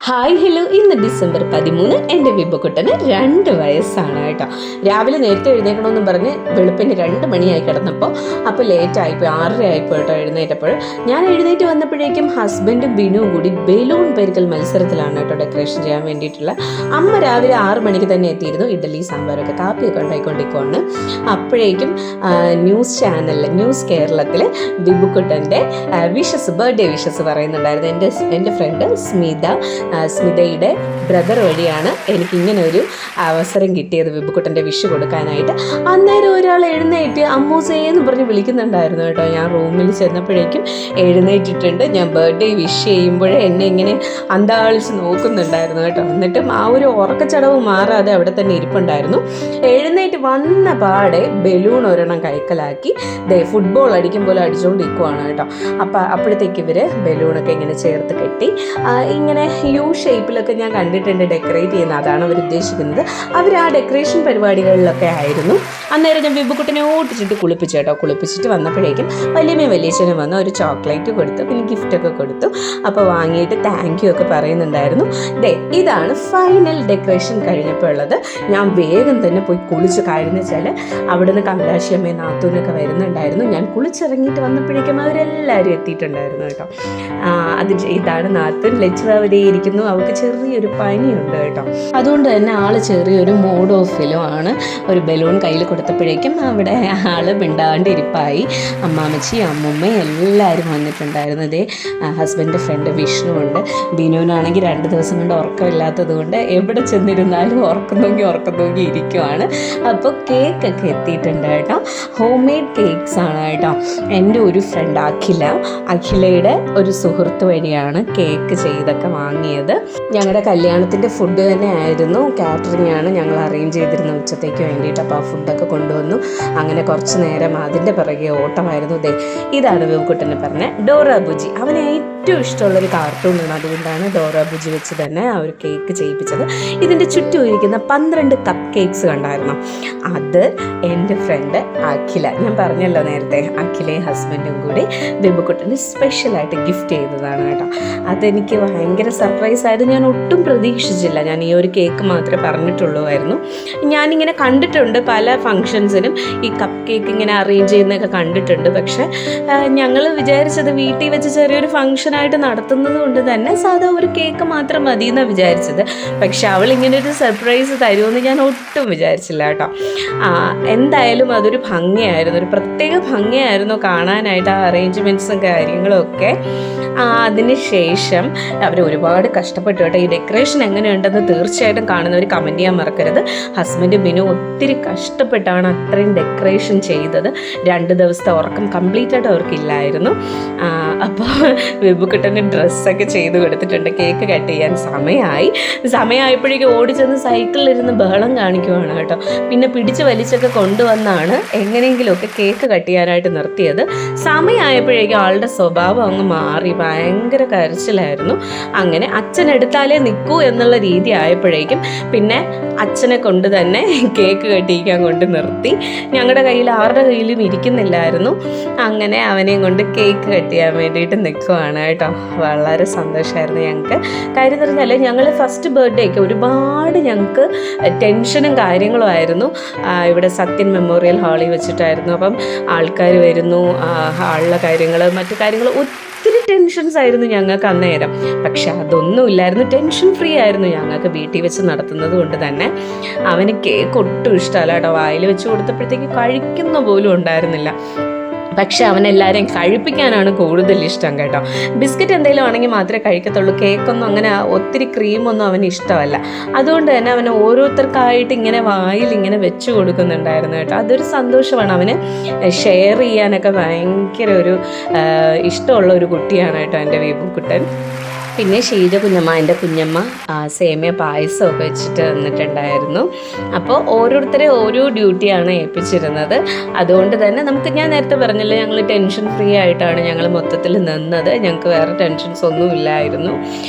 Hi hello, ഇന്ന് December 13. എൻ്റെ വിബക്കുട്ടന് 2 വയസ്സാണ് കേട്ടോ. രാവിലെ നേരത്തെ എഴുന്നേക്കണമെന്നും പറഞ്ഞ് വെളുപ്പിന് 2 മണിയായി കിടന്നപ്പോൾ അപ്പോൾ ലേറ്റായിപ്പോയി, 6:30 ആയിപ്പോൾ കേട്ടോ എഴുന്നേറ്റപ്പോൾ. ഞാൻ എഴുന്നേറ്റ് വന്നപ്പോഴേക്കും ഹസ്ബൻഡും ബിനുവും കൂടി ബലൂൺ പെരുക്കൽ മത്സരത്തിലാണ് കേട്ടോ, ഡെക്കറേഷൻ ചെയ്യാൻ വേണ്ടിയിട്ടുള്ള. അമ്മ രാവിലെ 6 മണിക്ക് തന്നെ എത്തിയിരുന്നു, ഇഡ്ഡലി സാമ്പാറൊക്കെ കാപ്പിയൊക്കെ ഉണ്ടായിക്കൊണ്ടിരിക്കുവാണ്. അപ്പോഴേക്കും ന്യൂസ് ചാനലിൽ ന്യൂസ് കേരളത്തിൽ വിബുക്കുട്ടൻ്റെ ബർത്ത്ഡേ വിഷസ് പറയുന്നുണ്ടായിരുന്നു. എൻ്റെ ഫ്രണ്ട് സ്മിതയുടെ ബ്രദർ വഴിയാണ് എനിക്കിങ്ങനെ ഒരു അവസരം കിട്ടിയത് വിബുക്കുട്ടൻ്റെ വിഷ് കൊടുക്കാനായിട്ട്. അന്നേരം ഒരാൾ എഴുന്നേറ്റ് അമ്മൂസേന്ന് പറഞ്ഞ് വിളിക്കുന്നുണ്ടായിരുന്നു കേട്ടോ. ഞാൻ റൂമിൽ ചെന്നപ്പോഴേക്കും എഴുന്നേറ്റിട്ടുണ്ട്. ഞാൻ ബർത്ത്ഡേ വിഷ് ചെയ്യുമ്പോഴേ എന്നെ ഇങ്ങനെ അന്താളിച്ച് നോക്കുന്നുണ്ടായിരുന്നു കേട്ടോ. എന്നിട്ടും ആ ഒരു ഉറക്കച്ചടവ് മാറാതെ അവിടെ തന്നെ ഇരിപ്പുണ്ടായിരുന്നു. എഴുന്നേറ്റ് വന്ന പാടെ ബലൂൺ ഒരെണ്ണം കൈക്കലാക്കി ഫുട്ബോൾ അടിക്കും പോലെ അടിച്ചുകൊണ്ടിരിക്കുവാണ് കേട്ടോ. അപ്പോഴത്തേക്ക് ഇവർ ബലൂണൊക്കെ ഇങ്ങനെ ചേർത്ത് കെട്ടി ഇങ്ങനെ യു ഷേപ്പിലൊക്കെ ഞാൻ കണ്ടിട്ടുണ്ട് ഡെക്കറേറ്റ് ചെയ്യുന്നത്. അതാണ് അവർ ഉദ്ദേശിക്കുന്നത്. അവർ ആ ഡെക്കറേഷൻ പരിപാടികളിലൊക്കെ ആയിരുന്നു. അന്നേരം ഞാൻ വിബുക്കുട്ടനെ ഓട്ടിച്ചിട്ട് കുളിപ്പിച്ചിട്ട് വന്നപ്പോഴേക്കും വലിയച്ഛനും വന്ന് ഒരു ചോക്ലേറ്റ് കൊടുത്തു, പിന്നെ ഗിഫ്റ്റൊക്കെ കൊടുത്തു. അപ്പോൾ വാങ്ങിയിട്ട് താങ്ക് യു ഒക്കെ പറയുന്നുണ്ടായിരുന്നു. ഇതാണ് ഫൈനൽ ഡെക്കറേഷൻ കഴിഞ്ഞപ്പോൾ ഉള്ളത്. ഞാൻ വേഗം തന്നെ പോയി കുളിച്ചു. കാര്യം എന്ന് വെച്ചാൽ അവിടുന്ന് കമലാശിയമ്മയും നാത്തൂനൊക്കെ വരുന്നുണ്ടായിരുന്നു. ഞാൻ കുളിച്ചിറങ്ങിയിട്ട് വന്നപ്പോഴേക്കും അവരെല്ലാവരും എത്തിയിട്ടുണ്ടായിരുന്നു കേട്ടോ. ഇതാണ് നാത്തൂൻ. ലച്ചുവാവിടെ ഇരിക്കുന്നു. അവൾക്ക് ചെറിയൊരു പനിയുണ്ട് കേട്ടോ. അതുകൊണ്ട് തന്നെ ആള് ചെറിയൊരു മൂഡ് ഓഫിലും ആണ്. ഒരു ബലൂൺ കയ്യിൽ കൊടുത്തപ്പോഴേക്കും അവിടെ ആള് മിണ്ടാണ്ട് ഇരിപ്പായി. അമ്മാമ്മച്ചി അമ്മുമ്മയും എല്ലാവരും വന്നിട്ടുണ്ടായിരുന്നു. ഹസ്ബൻഡിൻ്റെ ഫ്രണ്ട് വിഷ്ണു ഉണ്ട്. ബിനുവിനാണെങ്കിൽ 2 ദിവസം കൊണ്ട് ഉറക്കമില്ലാത്തത് കൊണ്ട് എവിടെ ചെന്നിരുന്നാലും ഉറക്കം നോക്കി ഇരിക്കുവാണ്. അപ്പോൾ കേക്കൊക്കെ എത്തിയിട്ടുണ്ട് കേട്ടോ. ഹോം മെയ്ഡ് കേക്ക്സ് ആണ് കേട്ടോ. എൻ്റെ ഒരു ഫ്രണ്ട് അഖിലയുടെ ഒരു സുഹൃത്ത് വഴിയാണ് കേക്ക് ചെയ്തൊക്കെ വാങ്ങിയത്. ഞങ്ങളുടെ കല്യാണത്തിൻ്റെ ഫുഡ് തന്നെ ആയിരുന്നു, കാറ്ററിംഗ് ആണ് ഞങ്ങൾ അറേഞ്ച് ചെയ്തിരുന്ന ഉച്ചത്തേക്ക് വേണ്ടിയിട്ട്. അപ്പോൾ ആ ഫുഡൊക്കെ കൊണ്ടുവന്നു. അങ്ങനെ കുറച്ച് നേരം അതിൻ്റെ പിറകെ ഓട്ടമായിരുന്നു. ഇതാണ് വിബുക്കുട്ടനെ പറഞ്ഞ ഡോറ ബുജി. അവന് ഏറ്റവും ഇഷ്ടമുള്ളൊരു കാർട്ടൂണാണ്. അതുകൊണ്ടാണ് ഡോറ ബുജി വെച്ച് തന്നെ ആ ഒരു കേക്ക് ചെയ്യിപ്പിച്ചത്. ഇതിൻ്റെ ചുറ്റും ഇരിക്കുന്ന 12 കപ്പ് കേക്ക്സ് കണ്ടായിരുന്നു. അത് എൻ്റെ ഫ്രണ്ട് അഖില, ഞാൻ പറഞ്ഞല്ലോ നേരത്തെ, അഖിലയും ഹസ്ബൻഡും കൂടി വിബുക്കുട്ടന് സ്പെഷ്യലായിട്ട് ഗിഫ്റ്റ് ചെയ്തതാണ് കേട്ടോ. അതെനിക്ക് ഭയങ്കര സർപ്രൈസ് ആയത്. ഞാൻ ഒട്ടും പ്രതീക്ഷിച്ചില്ല. ഞാൻ ഈ ഒരു കേക്ക് മാത്രമേ പറഞ്ഞിട്ടുള്ളൂമായിരുന്നു. ഞാനിങ്ങനെ കണ്ടിട്ടുണ്ട് പല ഫങ്ഷൻസിനും ഈ കപ്പ് കേക്ക് ഇങ്ങനെ അറേഞ്ച് ചെയ്യുന്നതൊക്കെ കണ്ടിട്ടുണ്ട്. പക്ഷേ ഞങ്ങൾ വിചാരിച്ചത് വീട്ടിൽ വെച്ച് ചെറിയൊരു ഫങ്ഷനായിട്ട് നടത്തുന്നത് കൊണ്ട് തന്നെ സാധാ ഒരു കേക്ക് മാത്രം മതി എന്നാണ് വിചാരിച്ചത്. പക്ഷെ അവളിങ്ങനെ ഒരു സർപ്രൈസ് തരുമെന്ന് ഞാൻ ഒട്ടും വിചാരിച്ചില്ല കേട്ടോ. എന്തായാലും അതൊരു ഭംഗിയായിരുന്നു, ഒരു പ്രത്യേക ഭംഗിയായിരുന്നു കാണാനായിട്ട് ആ അറേഞ്ച്മെൻറ്റ്സും കാര്യങ്ങളും ഒക്കെ. അതിന് ശേഷം അവർ ഒരുപാട് കഷ്ടപ്പെട്ടു കേട്ടോ. ഈ ഡെക്കറേഷൻ എങ്ങനെയുണ്ടെന്ന് തീർച്ചയായിട്ടും കാണുന്നവർ കമൻറ്റ് ചെയ്യാൻ മറക്കരുത്. ഹസ്ബൻഡ് ബിനു ഒത്തിരി കഷ്ടപ്പെട്ടാണ് അത്രയും ഡെക്കറേഷൻ ചെയ്തത്. 2 ദിവസത്തെ ഉറക്കം കംപ്ലീറ്റ് ആയിട്ട് അവർക്കില്ലായിരുന്നു. അപ്പോൾ വിബുക്കുട്ടൻ്റെ ഡ്രസ്സൊക്കെ ചെയ്ത് കൊടുത്തിട്ടുണ്ട്. കേക്ക് കട്ട് ചെയ്യാൻ സമയമായപ്പോഴേക്കും ഓടിച്ചെന്ന് സൈക്കിളിലിരുന്ന് ബഹളം കാണിക്കുവാണ് കേട്ടോ. പിന്നെ പിടിച്ച് വലിച്ചൊക്കെ കൊണ്ടുവന്നാണ് എങ്ങനെയെങ്കിലുമൊക്കെ കേക്ക് കട്ട് ചെയ്യാനായിട്ട് നിർത്തിയത്. സമയമായപ്പോഴേക്കും ആളുടെ സ്വഭാവം അങ്ങ് മാറി, ഭയങ്കര കരച്ചിലായിരുന്നു. അങ്ങനെ അച്ഛൻ എടുത്താലേ നിൽക്കൂ എന്നുള്ള രീതി ആയപ്പോഴേക്കും പിന്നെ അച്ഛനെ കൊണ്ട് തന്നെ കേക്ക് കട്ടിക്കാൻ കൊണ്ട് നിർത്തി. ഞങ്ങളുടെ കയ്യിൽ ആരുടെ കയ്യിലും ഇരിക്കുന്നില്ലായിരുന്നു. അങ്ങനെ അവനെയും കൊണ്ട് കേക്ക് കട്ട് ചെയ്യാൻ വേണ്ടിയിട്ട് നിൽക്കുവാണ് കേട്ടോ. വളരെ സന്തോഷമായിരുന്നു ഞങ്ങൾക്ക്. കാര്യം എന്ന് പറഞ്ഞാൽ ഞങ്ങൾ ഫസ്റ്റ് ബർത്ത്ഡേക്ക് ഒരുപാട് ഞങ്ങൾക്ക് ടെൻഷനും കാര്യങ്ങളും ആയിരുന്നു. ഇവിടെ സത്യൻ മെമ്മോറിയൽ ഹാളിൽ വെച്ചിട്ടായിരുന്നു. അപ്പം ആൾക്കാർ വരുന്നു, ഹാളിലെ കാര്യങ്ങൾ മറ്റു കാര്യങ്ങൾ ഒത്തിരി ടെൻഷൻസ് ആയിരുന്നു ഞങ്ങൾക്ക് അന്നേരം. പക്ഷെ അതൊന്നുമില്ലായിരുന്നു, ടെൻഷൻ ഫ്രീ ആയിരുന്നു ഞങ്ങൾക്ക് വീട്ടിൽ വെച്ച് നടത്തുന്നത് കൊണ്ട് തന്നെ. അവന് കേക്ക് ഒട്ടും ഇഷ്ടമല്ല കേട്ടോ. വായിൽ വെച്ച് കൊടുത്തപ്പോഴത്തേക്ക് കഴിക്കുന്ന പോലും ഉണ്ടായിരുന്നില്ല. പക്ഷെ അവനെല്ലാവരെയും കഴിപ്പിക്കാനാണ് കൂടുതൽ ഇഷ്ടം കേട്ടോ. ബിസ്ക്കറ്റ് എന്തെങ്കിലും ആണെങ്കിൽ മാത്രമേ കഴിക്കത്തുള്ളൂ. കേക്കൊന്നും അങ്ങനെ ഒത്തിരി ക്രീമൊന്നും അവന് ഇഷ്ടമല്ല. അതുകൊണ്ട് തന്നെ അവന് ഓരോരുത്തർക്കായിട്ട് ഇങ്ങനെ വായിൽ ഇങ്ങനെ വെച്ച് കൊടുക്കുന്നുണ്ടായിരുന്നു കേട്ടോ. അതൊരു സന്തോഷമാണ്. അവന് ഷെയർ ചെയ്യാനൊക്കെ ഭയങ്കര ഒരു ഇഷ്ടമുള്ള ഒരു കുട്ടിയാണ് കേട്ടോ എൻ്റെ വിബുക്കുട്ടൻ. പിന്നെ എൻ്റെ കുഞ്ഞമ്മ സേമിയ പായസമൊക്കെ വെച്ചിട്ട് വന്നിട്ടുണ്ടായിരുന്നു. അപ്പോൾ ഓരോരുത്തരെ ഓരോ ഡ്യൂട്ടിയാണ് ഏൽപ്പിച്ചിരുന്നത്. അതുകൊണ്ട് തന്നെ ഞാൻ നേരത്തെ പറഞ്ഞല്ലോ, ഞങ്ങൾ ടെൻഷൻ ഫ്രീ ആയിട്ടാണ് ഞങ്ങൾ മൊത്തത്തിൽ നിന്നത്. ഞങ്ങൾക്ക് വേറെ ടെൻഷൻസ് ഒന്നും ഇല്ലായിരുന്നു.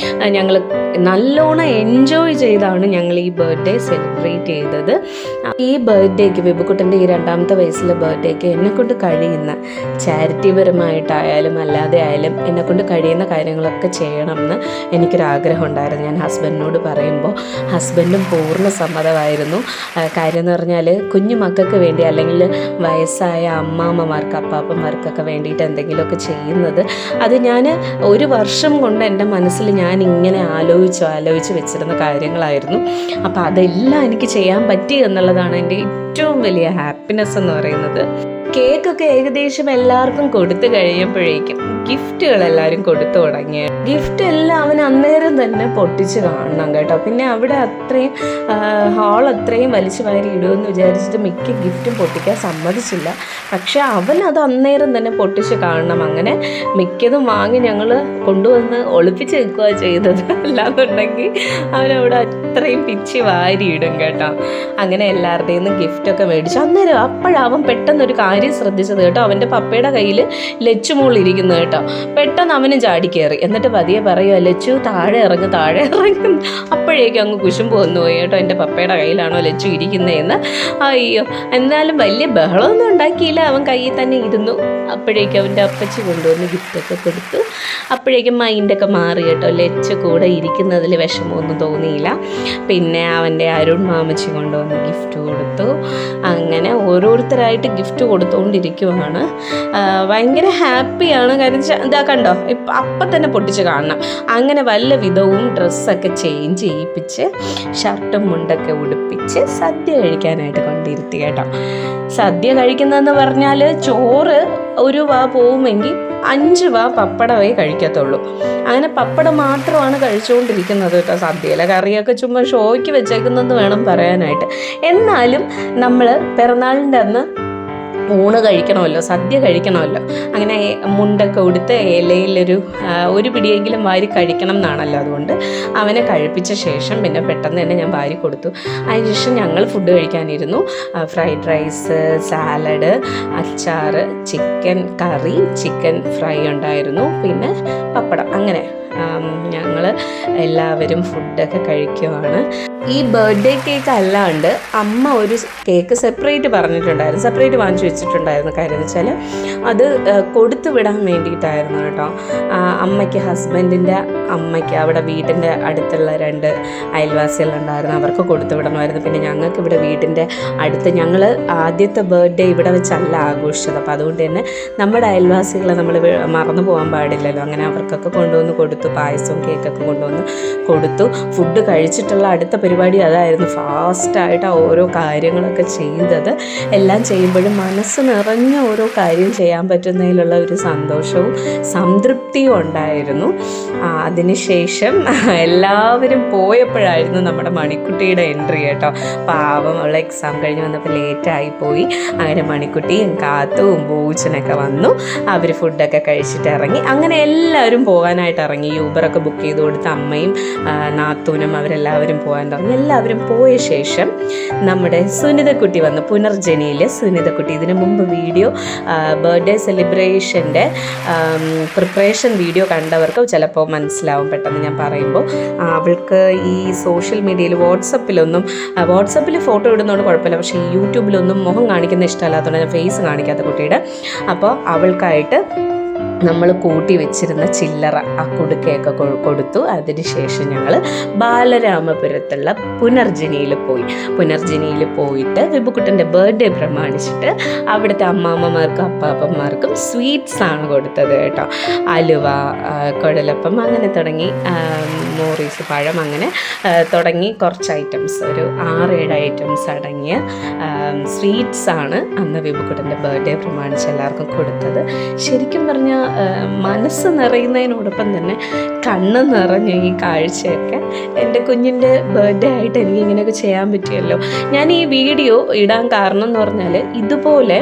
ഞങ്ങൾ നല്ലോണം എൻജോയ് ചെയ്താണ് ഞങ്ങൾ ഈ ബർത്ത്ഡേ സെലിബ്രേറ്റ് ചെയ്തത്. ഈ ബർത്ത്ഡേക്ക് വിബുക്കുട്ടൻ്റെ ഈ 2ാമത്തെ വയസ്സിലെ ബർത്ത്ഡേക്ക് എന്നെക്കൊണ്ട് കഴിയുന്ന ചാരിറ്റിപരമായിട്ടായാലും അല്ലാതെ ആയാലും എന്നെക്കൊണ്ട് കഴിയുന്ന കാര്യങ്ങളൊക്കെ ചെയ്യണമെന്ന് എനിക്കൊരാഗ്രഹം ഉണ്ടായിരുന്നു. ഞാൻ ഹസ്ബൻഡിനോട് പറയുമ്പോൾ ഹസ്ബൻഡും പൂർണ്ണ സമ്മതമായിരുന്നു. കാര്യം എന്ന് പറഞ്ഞാൽ കുഞ്ഞു മക്കൾക്ക് വേണ്ടി അല്ലെങ്കിൽ വയസ്സായ അമ്മാമ്മമാർക്ക് അപ്പാപ്പന്മാർക്കൊക്കെ വേണ്ടിയിട്ട് എന്തെങ്കിലുമൊക്കെ ചെയ്യുന്നത്, അത് ഞാൻ ഒരു വർഷം കൊണ്ട് എൻ്റെ മനസ്സിൽ ഞാൻ ഇങ്ങനെ ആലോചിച്ച് വെച്ചിരുന്ന കാര്യങ്ങളായിരുന്നു. അപ്പോൾ അതെല്ലാം എനിക്ക് ചെയ്യാൻ പറ്റി എന്നുള്ളതാണ് എൻ്റെ ഏറ്റവും വലിയ ഹാപ്പിനെസ് എന്ന് പറയുന്നത്. കേക്കൊക്കെ ഏകദേശം എല്ലാവർക്കും കൊടുത്തു കഴിയുമ്പോഴേക്കും ഗിഫ്റ്റുകൾ എല്ലാവരും കൊടുത്തു തുടങ്ങി. ഗിഫ്റ്റ് എല്ലാം അവൻ അന്നേരം തന്നെ പൊട്ടിച്ച് കാണണം കേട്ടോ. പിന്നെ അവിടെ അത്രയും ഹാൾ അത്രയും വലിച്ചു വാരി ഇടുമെന്ന് വിചാരിച്ചിട്ട് മിക്ക ഗിഫ്റ്റും പൊട്ടിക്കാൻ സമ്മതിച്ചില്ല. പക്ഷെ അവൻ അത് അന്നേരം തന്നെ പൊട്ടിച്ച് കാണണം. അങ്ങനെ മിക്കതും വാങ്ങി ഞങ്ങൾ കൊണ്ടുവന്ന് ഒളിപ്പിച്ച് വെക്കുക ചെയ്തത്. അല്ലാന്നുണ്ടെങ്കിൽ അവനവിടെ അത്രയും പിച്ചി വാരി ഇടും കേട്ടോ. അങ്ങനെ എല്ലാവരുടെയും നിന്ന് ഗിഫ്റ്റൊക്കെ മേടിച്ചു. അന്നേരം അപ്പോഴവൻ പെട്ടെന്നൊരു കാര്യം ശ്രദ്ധിച്ചത് കേട്ടോ. അവൻ്റെ പപ്പയുടെ കയ്യിൽ ലച്ചു മോളിരിക്കുന്നു കേട്ടോ. പെട്ടെന്ന് അവനും ചാടി കയറി. എന്നിട്ട് പതിയെ പറയുക, ലച്ചു താഴെ ഇറങ്ങും. അപ്പോഴേക്കും അങ്ങ് കുശുമ്പ് വന്നു പോയി കേട്ടോ. എൻ്റെ പപ്പയുടെ കയ്യിലാണോ ലച്ചു ഇരിക്കുന്നതെന്ന്. അയ്യോ, എന്നാലും വലിയ ബഹളമൊന്നും ഉണ്ടാക്കിയില്ല. അവൻ കയ്യിൽ തന്നെ ഇരുന്നു. അപ്പോഴേക്കും അവൻ്റെ അപ്പച്ചി കൊണ്ടുവന്ന് ഗിഫ്റ്റൊക്കെ കൊടുത്തു. അപ്പോഴേക്കും മൈൻഡൊക്കെ മാറി കേട്ടോ. ലച്ചു കൂടെ ഇരിക്കുന്നതിൽ വിഷമമൊന്നും തോന്നിയില്ല. പിന്നെ അവൻ്റെ അരുൺ മാമച്ചി കൊണ്ടുവന്ന് ഗിഫ്റ്റ് കൊടുത്തു. അങ്ങനെ ഓരോരുത്തരായിട്ട് ഗിഫ്റ്റ് കൊടുത്തുകൊണ്ടിരിക്കുവാണ്. ഭയങ്കര ഹാപ്പിയാണ്. കാര്യം ഇതാ കണ്ടോ, അപ്പം തന്നെ പൊട്ടിച്ച് കാണണം. അങ്ങനെ വല്ല വിധവും ഡ്രസ്സൊക്കെ ചേഞ്ച് ചെയ്യിപ്പിച്ച് ഷർട്ടും മുണ്ടൊക്കെ ഉടുപ്പിച്ച് സദ്യ കഴിക്കാനായിട്ട് കൊണ്ടിരുത്തി കേട്ടോ. സദ്യ കഴിക്കുന്നതെന്ന് പറഞ്ഞാൽ ചോറ് ഒരു വാ പോവുമെങ്കിൽ 5 വാ പപ്പടമേ കഴിക്കത്തുള്ളൂ. അങ്ങനെ പപ്പടം മാത്രമാണ് കഴിച്ചുകൊണ്ടിരിക്കുന്നത് കേട്ടോ. സദ്യയിലെ കറിയൊക്കെ ചുമ്മാ ഷോയ്ക്ക് വെച്ചേക്കുന്നതെന്ന് വേണം പറയാനായിട്ട്. എന്നാലും നമ്മൾ പിറന്നാളിൻ്റെ അന്ന് ഊണ് കഴിക്കണമല്ലോ, സദ്യ കഴിക്കണമല്ലോ. അങ്ങനെ മുണ്ടൊക്കെ ഉടുത്ത് ഒരു പിടിയെങ്കിലും വാരി കഴിക്കണം എന്നാണല്ലോ. അതുകൊണ്ട് അവനെ കഴിപ്പിച്ച ശേഷം പിന്നെ പെട്ടെന്ന് തന്നെ ഞാൻ വാരി കൊടുത്തു. അതിനുശേഷം ഞങ്ങൾ ഫുഡ് കഴിക്കാനിരുന്നു. ഫ്രൈഡ് റൈസ്, സാലഡ്, അച്ചാർ, ചിക്കൻ കറി, ചിക്കൻ ഫ്രൈ ഉണ്ടായിരുന്നു, പിന്നെ പപ്പടം. അങ്ങനെ ഞങ്ങൾ എല്ലാവരും ഫുഡൊക്കെ കഴിക്കുവാണ്. ഈ ബർത്ത്ഡേ കേക്ക് അല്ലാണ്ട് അമ്മ ഒരു കേക്ക് സെപ്പറേറ്റ് പറഞ്ഞിട്ടുണ്ടായിരുന്നു, സെപ്പറേറ്റ് വാങ്ങിച്ചു വെച്ചിട്ടുണ്ടായിരുന്നു. കാര്യം എന്ന് വെച്ചാൽ അത് കൊടുത്തു വിടാൻ വേണ്ടിയിട്ടായിരുന്നു കേട്ടോ. അമ്മയ്ക്ക്, ഹസ്ബൻഡിൻ്റെ അമ്മയ്ക്ക് അവിടെ വീടിൻ്റെ അടുത്തുള്ള 2 അയൽവാസികളുണ്ടായിരുന്നു, അവർക്ക് കൊടുത്തു വിടണമായിരുന്നു. പിന്നെ ഞങ്ങൾക്ക് ഇവിടെ വീടിൻ്റെ അടുത്ത്, ഞങ്ങൾ ആദ്യത്തെ ബർത്ത്ഡേ ഇവിടെ വെച്ചല്ല ആഘോഷിച്ചത്. അപ്പോൾ അതുകൊണ്ട് തന്നെ നമ്മുടെ അയൽവാസികളെ നമ്മൾ മറന്നു പോകാൻ പാടില്ലല്ലോ. അങ്ങനെ അവർക്കൊക്കെ കൊണ്ടുവന്ന് കൊടുത്തു. പായസവും കേക്കൊക്കെ കൊണ്ടുവന്ന് കൊടുത്തു. ഫുഡ് കഴിച്ചിട്ടുള്ള അടുത്ത പരിപാടി അതായിരുന്നു. ഫാസ്റ്റായിട്ട് ഓരോ കാര്യങ്ങളൊക്കെ ചെയ്തത്. എല്ലാം ചെയ്യുമ്പോഴും മനസ്സ് നിറഞ്ഞ ഓരോ കാര്യം ചെയ്യാൻ പറ്റുന്നതിലുള്ള ഒരു സന്തോഷവും സംതൃപ്തിയും ഉണ്ടായിരുന്നു. അതിനുശേഷം എല്ലാവരും പോയപ്പോഴായിരുന്നു നമ്മുടെ മണിക്കുട്ടിയുടെ എൻട്രി കേട്ടോ. പാവം അവൾ എക്സാം കഴിഞ്ഞ് വന്നപ്പോൾ ലേറ്റായി പോയി. അങ്ങനെ മണിക്കുട്ടിയും കാത്തുവും ബൂച്ചനൊക്കെ വന്നു. അവർ ഫുഡൊക്കെ കഴിച്ചിട്ട് ഇറങ്ങി. അങ്ങനെ എല്ലാവരും പോകാനായിട്ട് ഇറങ്ങി. യൂബറൊക്കെ ബുക്ക് ചെയ്ത് കൊടുത്ത് അമ്മയും നാത്തൂനും അവരെല്ലാവരും പോകാൻ തുടങ്ങി. എല്ലാവരും പോയ ശേഷം നമ്മുടെ സുനിതക്കുട്ടി വന്നു. പുനർജനിയിൽ സുനിതക്കുട്ടി. ഇതിനു മുമ്പ് വീഡിയോ ബർത്ത്ഡേ സെലിബ്രേഷൻ്റെ പ്രിപ്പറേഷൻ വീഡിയോ കണ്ടവർക്ക് ചിലപ്പോൾ മനസ്സിലാവും പെട്ടെന്ന് ഞാൻ പറയുമ്പോൾ. അവൾക്ക് ഈ സോഷ്യൽ മീഡിയയിൽ വാട്സപ്പിൽ ഫോട്ടോ ഇടുന്നതുകൊണ്ട് കുഴപ്പമില്ല. പക്ഷേ ഈ യൂട്യൂബിലൊന്നും മുഖം കാണിക്കുന്ന ഇഷ്ടമല്ലാത്തതുകൊണ്ട് ഞാൻ ഫേസ് കാണിക്കാത്ത കുട്ടിയുടെ. അപ്പോൾ അവൾക്കായിട്ട് നമ്മൾ കൂട്ടി വെച്ചിരുന്ന ചില്ലറ ആ കുടുക്കയൊക്കെ കൊടുത്തു. അതിനുശേഷം ഞങ്ങൾ ബാലരാമപുരത്തുള്ള പുനർജനിയിൽ പോയിട്ട് വിബുക്കുട്ടൻ്റെ ബർത്ത്ഡേ പ്രമാണിച്ചിട്ട് അവിടുത്തെ അമ്മാമ്മമാർക്കും അപ്പാപ്പന്മാർക്കും സ്വീറ്റ്സാണ് കൊടുത്തത് കേട്ടോ. അലുവ, കുഴലപ്പം, അങ്ങനെ തുടങ്ങി മോറീസ് പഴം, അങ്ങനെ തുടങ്ങി കുറച്ച് ഐറ്റംസ്, ഒരു 6-7 ഐറ്റംസ് അടങ്ങിയ സ്വീറ്റ്സാണ് അന്ന് വിബുക്കുട്ടൻ്റെ ബർത്ത്ഡേ പ്രമാണിച്ച് എല്ലാവർക്കും കൊടുത്തത്. ശരിക്കും പറഞ്ഞാൽ മനസ്സ് നിറയുന്നതിനോടൊപ്പം തന്നെ കണ്ണ് നിറഞ്ഞു ഈ കാഴ്ചയൊക്കെ. എൻ്റെ കുഞ്ഞിൻ്റെ ബർത്ത്ഡേ ആയിട്ട് എനിക്ക് ഇങ്ങനെയൊക്കെ ചെയ്യാൻ പറ്റിയല്ലോ. ഞാൻ ഈ വീഡിയോ ഇടാൻ കാരണം എന്ന് പറഞ്ഞാൽ ഇതുപോലെ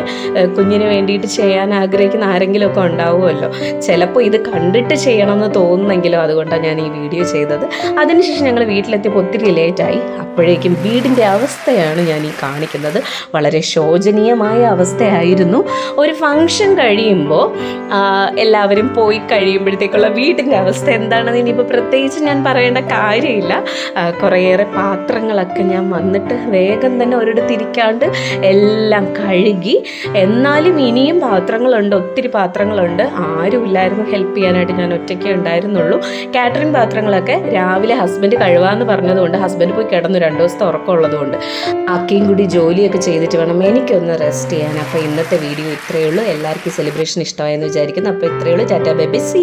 കുഞ്ഞിന് വേണ്ടിയിട്ട് ചെയ്യാൻ ആഗ്രഹിക്കുന്ന ആരെങ്കിലുമൊക്കെ ഉണ്ടാവുമല്ലോ. ചിലപ്പോൾ ഇത് കണ്ടിട്ട് ചെയ്യണമെന്ന് തോന്നുന്നെങ്കിലോ, അതുകൊണ്ടാണ് ഞാൻ ഈ വീഡിയോ ചെയ്തത്. അതിനുശേഷം ഞങ്ങൾ വീട്ടിലെത്തിയപ്പോൾ ഒത്തിരി ലേറ്റായി. അപ്പോഴേക്കും വീടിൻ്റെ അവസ്ഥയാണ് ഞാൻ ഈ കാണിക്കുന്നത്. വളരെ ശോചനീയമായ അവസ്ഥയായിരുന്നു. ഒരു ഫംഗ്ഷൻ കഴിയുമ്പോൾ എല്ലാവരും പോയി കഴിയുമ്പോഴത്തേക്കുള്ള വീടിൻ്റെ അവസ്ഥ എന്താണെന്ന് ഇനിയിപ്പോൾ പ്രത്യേകിച്ച് ഞാൻ പറയേണ്ട കാര്യമില്ല. കുറേയേറെ പാത്രങ്ങളൊക്കെ ഞാൻ വന്നിട്ട് വേഗം തന്നെ ഒരിടത്ത് ഇരിക്കാണ്ട് എല്ലാം കഴുകി. എന്നാലും ഇനിയും പാത്രങ്ങളുണ്ട്, ഒത്തിരി പാത്രങ്ങളുണ്ട്. ആരുമില്ലായിരുന്നു ഹെൽപ്പ് ചെയ്യാനായിട്ട്, ഞാൻ ഒറ്റയ്ക്കേ ഉണ്ടായിരുന്നുള്ളൂ. കാറ്ററിംഗ് പാത്രങ്ങളൊക്കെ രാവിലെ ഹസ്ബൻഡ് കഴുകാമെന്ന് പറഞ്ഞതുകൊണ്ട് ഹസ്ബൻഡ് പോയി കിടന്നു, 2 ദിവസത്തെ ഉറക്കമുള്ളതുകൊണ്ട്. ആക്കിയും കൂടി ജോലിയൊക്കെ ചെയ്തിട്ട് വേണം എനിക്കൊന്ന് റെസ്റ്റ് ചെയ്യാൻ. അപ്പോൾ ഇന്നത്തെ വീഡിയോ ഇത്രയേ ഉള്ളൂ. എല്ലാവർക്കും സെലിബ്രേഷൻ ഇഷ്ടമായെന്ന് വിചാരിക്കുന്നു. അപ്പോൾ ഇത്രയേ ഉള്ളൂ. Tata bye bye.